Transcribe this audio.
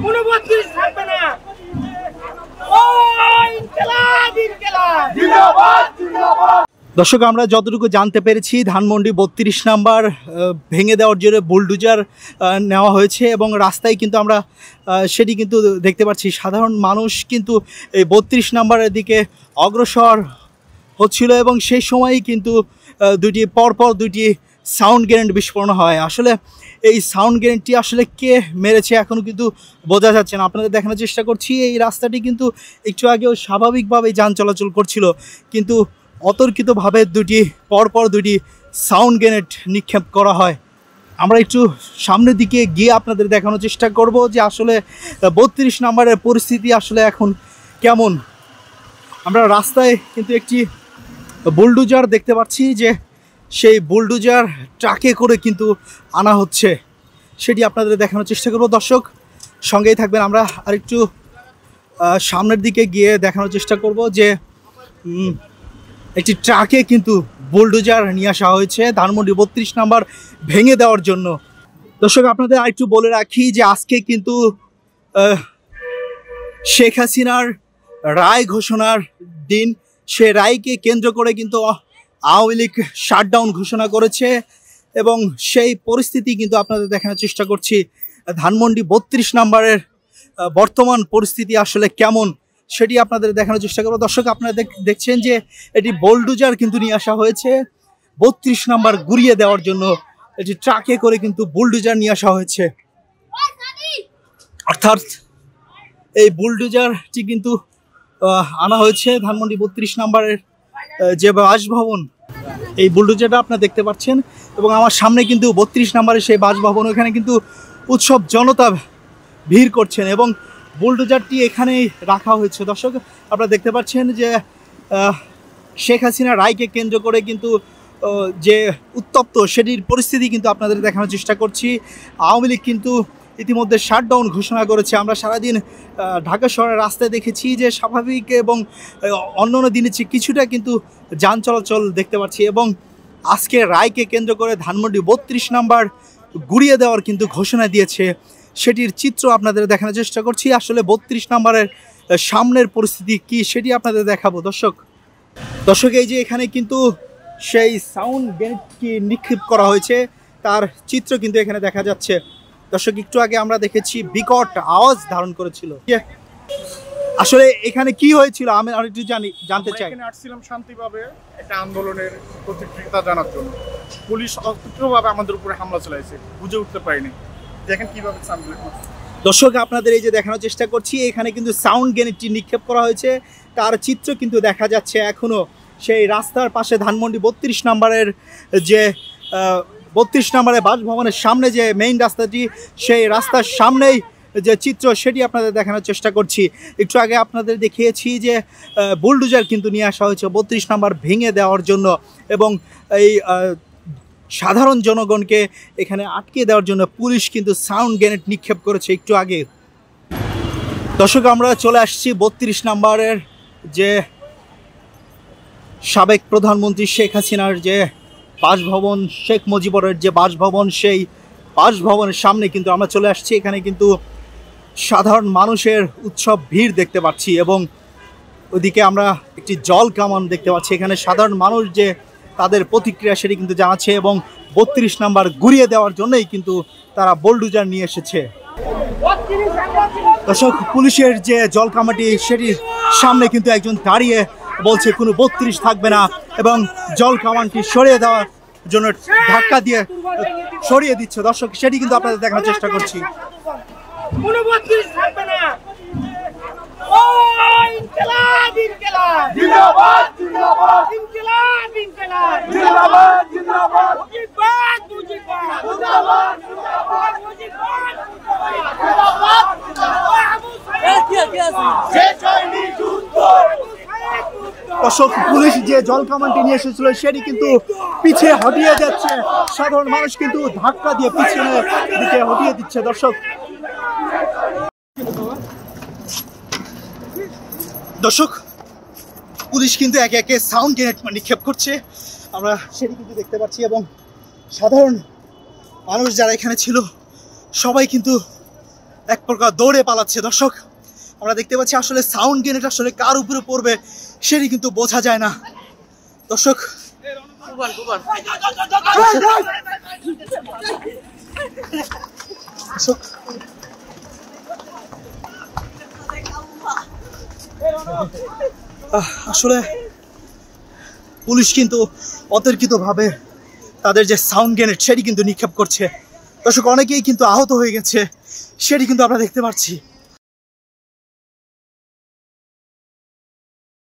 কোনো 32 থাকবে না। দর্শক, আমরা যতটুকু জানতে পেরেছি ধানমন্ডি 32 নাম্বার ভেঙে দেওয়ার জন্য বুলডোজার নেওয়া হয়েছে এবং রাস্তায় কিন্তু আমরা সেটি কিন্তু দেখতে পাচ্ছি। সাধারণ মানুষ কিন্তু এই 32 নাম্বারের দিকে অগ্রসর হচ্ছিল এবং সেই সময়ই কিন্তু পরপর দুটি সাউন্ড গ্রেনেড বিস্ফোরণ হয়। আসলে এই সাউন্ড গ্রেনেডটি আসলে কে মেরেছে এখনও কিন্তু বোঝা যাচ্ছে না। আপনাদের দেখানোর চেষ্টা করছি, এই রাস্তাটি কিন্তু একটু আগেও স্বাভাবিকভাবেই যান চলাচল করছিল, কিন্তু অতর্কিতভাবে পরপর দুটি সাউন্ড গ্রেনেড নিক্ষেপ করা হয়। আমরা একটু সামনের দিকে গিয়ে আপনাদের দেখানোর চেষ্টা করব যে আসলে 32 নম্বরের পরিস্থিতি আসলে এখন কেমন। আমরা রাস্তায় কিন্তু একটি বুলডোজার দেখতে পাচ্ছি, যে সেই বুলডোজার ট্রাকে করে কিন্তু আনা হচ্ছে, সেটি আপনাদের দেখানোর চেষ্টা করব। দর্শক, সঙ্গেই থাকবেন। আমরা আরেকটু সামনের দিকে গিয়ে দেখানোর চেষ্টা করব যে একটি ট্রাকে কিন্তু বুলডোজার নিয়ে আসা হয়েছে ধানমন্ডি 32 নাম্বার ভেঙে দেওয়ার জন্য। দর্শক, আপনাদের আরেকটু বলে রাখি যে আজকে কিন্তু শেখ হাসিনার রায় ঘোষণার দিন। সে রায়কে কেন্দ্র করে কিন্তু আওয়ামী লীগ শাটডাউন ঘোষণা করেছে এবং সেই পরিস্থিতি কিন্তু আপনাদের দেখানোর চেষ্টা করছি। ধানমন্ডি 32 নাম্বারের বর্তমান পরিস্থিতি আসলে কেমন সেটি আপনাদের দেখানোর চেষ্টা করব। দর্শক, আপনারা দেখছেন যে এটি বুলডোজার কিন্তু নিয়ে আসা হয়েছে 32 নাম্বার গুড়িয়ে দেওয়ার জন্য। এটি ট্রাকে করে কিন্তু বুলডোজার নিয়ে আসা হয়েছে, অর্থাৎ এই বুলডোজারটি কিন্তু আনা হয়েছে ধানমন্ডি 32 নাম্বারের যে বাসভবন, এই বুলডোজারটা আপনারা দেখতে পাচ্ছেন এবং আমার সামনে কিন্তু 32 নাম্বারের সেই বাসভবন, ওখানে কিন্তু উৎসব জনতা ভিড় করছেন এবং বুলডোজারটি এখানেই রাখা হয়েছে। দর্শক, আপনারা দেখতে পাচ্ছেন যে শেখ হাসিনা রায়কে কেন্দ্র করে কিন্তু যে উত্তপ্ত সেটির পরিস্থিতি কিন্তু আপনাদের দেখানোর চেষ্টা করছি। আওয়ামী লীগ কিন্তু ইতিমধ্যে শাটডাউন ঘোষণা করেছে। আমরা সারাদিন ঢাকা শহরের রাস্তায় দেখেছি যে স্বাভাবিক এবং অন্যান্য দিনের চেয়ে কিছুটা কিন্তু যান চলাচল দেখতে পাচ্ছি এবং আজকে রায়কে কেন্দ্র করে ধানমন্ডি 32 নাম্বার গুড়িয়ে দেওয়ার কিন্তু ঘোষণা দিয়েছে, সেটির চিত্র আপনাদের দেখানোর চেষ্টা করছি। আসলে 32 নাম্বারের সামনের পরিস্থিতি কি সেটি আপনাদের দেখাবো। দর্শক, এই যে এখানে কিন্তু সেই সাউন্ড গ্রেনেডটি নিক্ষেপ করা হয়েছে তার চিত্র কিন্তু এখানে দেখা যাচ্ছে। দর্শক, একটু আগে আমরা দেখেছি বিকট আওয়াজ ধারণ করেছিল। আসলে এখানে কি হয়েছিল আমি আরেকটু জানতে চাই। এখানে আসছিলাম শান্তিভাবে একটা আন্দোলনের প্রতিক্রিয়া জানার জন্য। পুলিশ অস্ত্রভাবে আমাদের উপরে হামলা চালাইছে, বুঝে উঠতে পারিনি দেখেন কিভাবে। দর্শক, আপনাদের এই যে দেখানোর চেষ্টা করছি, এখানে কিন্তু সাউন্ড গ্রেনেডটি নিক্ষেপ করা হয়েছে, তার চিত্র কিন্তু দেখা যাচ্ছে এখনো সেই রাস্তার পাশে ধানমন্ডি 32 নাম্বারের যে 32 নাম্বারের বাসভবনের সামনে যে মেইন রাস্তাটি, সেই রাস্তার সামনেই যে চিত্র সেটি আপনাদের দেখানোর চেষ্টা করছি। একটু আগে আপনাদের দেখিয়েছি যে বুলডোজার কিন্তু নিয়ে আসা হয়েছে 32 নাম্বার ভেঙে দেওয়ার জন্য এবং এই সাধারণ জনগণকে এখানে আটকে দেওয়ার জন্য পুলিশ কিন্তু সাউন্ড গ্রেনেড নিক্ষেপ করেছে একটু আগে। দর্শক, আমরা চলে আসছি 32 নাম্বারের যে সাবেক প্রধানমন্ত্রী শেখ হাসিনার যে বাসভবন, শেখ মুজিবুরের যে বাসভবন, সেই বাসভবনের সামনে কিন্তু আমরা চলে আসছি। এখানে কিন্তু সাধারণ মানুষের উৎসব ভিড় দেখতে পাচ্ছি এবং ওইদিকে আমরা একটি জল কামান দেখতে পাচ্ছি। এখানে সাধারণ মানুষ যে তাদের প্রতিক্রিয়া সেটি কিন্তু জানাচ্ছে এবং 32 নাম্বার গুড়িয়ে দেওয়ার জন্যই কিন্তু তারা বুলডোজার নিয়ে এসেছে। দর্শক, পুলিশের যে জলকামাটি সেটির সামনে কিন্তু একজন দাঁড়িয়ে বলছে কোনো 32 থাকবে না এবং জল কামানটি সরিয়ে দেওয়ার জন্য ধাক্কা দিয়ে সরিয়ে দিচ্ছে। দর্শক, সেটি কিন্তু আপনাদের দেখানোর চেষ্টা করছি। কোনো 32 থাকবে না। ইনকিলাব ইনকিলাব জিন্দাবাদ জিন্দাবাদ ইনকিলাব ইনকিলাব জিন্দাবাদ জিন্দাবাদ মুজিবাদ মুজিবাদ জিন্দাবাদ জিন্দাবাদ মুজিবাদ জিন্দাবাদ দর্শক, পুলিশ যে জল কামানটি নিয়ে এসেছিল সেটি কিন্তু পিছিয়ে হটিয়ে যাচ্ছে, সাধারণ মানুষ কিন্তু ধাক্কা দিয়ে পিছনে দিকে হটিয়ে দিচ্ছে। দর্শক, পুলিশ কিন্তু একে একে সাউন্ড গ্রেনেড নিক্ষেপ করছে, আমরা সেটি কিন্তু দেখতে পাচ্ছি এবং সাধারণ মানুষ যারা এখানে ছিল সবাই কিন্তু এক প্রকার দৌড়ে পালাচ্ছে। দর্শক আমরা দেখতে পাচ্ছি আসলে সাউন্ড গ্রেনেড আসলে কার উপরে পড়বে সেটি কিন্তু বোঝা যায় না। দর্শক আসলে পুলিশ কিন্তু অতর্কিতভাবে তাদের যে সাউন্ড গ্রেনেড সেটি কিন্তু নিক্ষেপ করছে। দর্শক অনেকেই কিন্তু আহত হয়ে গেছে সেটি কিন্তু আমরা দেখতে পাচ্ছি।